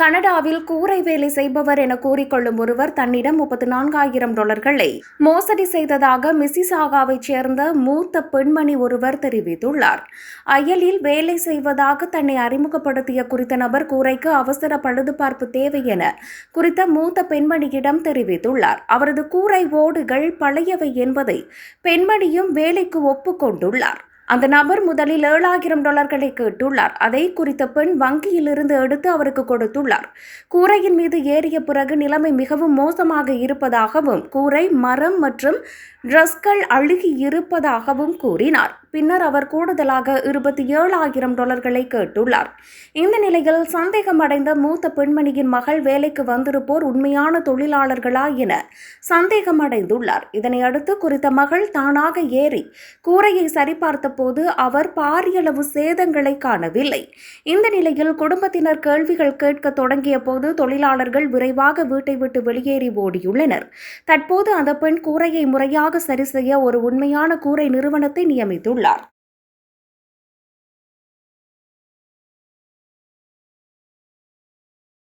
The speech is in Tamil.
கனடாவில் கூரை வேலை செய்பவர் என கூறிக்கொள்ளும் ஒருவர் தன்னிடம் $34,000 மோசடி செய்ததாக மிசிசாகாவைச் சேர்ந்த மூத்த பெண்மணி ஒருவர் தெரிவித்துள்ளார். அயலில் வேலை செய்வதாக தன்னை அறிமுகப்படுத்திய குறித்த நபர் கூரைக்கு அவசர பழுதுபார்ப்பு தேவை என குறித்த மூத்த பெண்மணியிடம் தெரிவித்துள்ளார். அவரது கூரை ஓடுகள் பழையவை என்பதை பெண்மணியும் வேலைக்கு ஒப்புக்கொண்டுள்ளார். அந்த நபர் முதலில் $7,000 கேட்டுள்ளார். அதை குறித்த பெண் வங்கியிலிருந்து எடுத்து அவருக்கு கொடுத்துள்ளார். கூரையின் மீது ஏறிய பிறகு நிலைமை மிகவும் மோசமாக இருப்பதாகவும் கூரை மரம் மற்றும் டிரஸ்கள் அழுகி இருப்பதாகவும் கூறினார். பின்னர் அவர் கூடுதலாக $27,000 கேட்டுள்ளார். இந்த நிலையில் சந்தேகமடைந்த மூத்த பெண்மணியின் மகள் வேலைக்கு வந்திருப்போர் உண்மையான தொழிலாளர்களா என சந்தேகமடைந்துள்ளார். இதனையடுத்து குறித்த மகள் தானாக ஏறி கூரையை சரிபார்த்த போது அவர் பாரியளவு சேதங்களை காணவில்லை. இந்த நிலையில் குடும்பத்தினர் கேள்விகள் கேட்க தொடங்கிய போது தொழிலாளர்கள் விரைவாக வீட்டை விட்டு வெளியேறி ஓடியுள்ளனர். தற்போது அந்த பெண் கூரையை முறையாக சரி செய்ய ஒரு உண்மையான கூரை நிறுவனத்தை நியமித்துள்ளார்.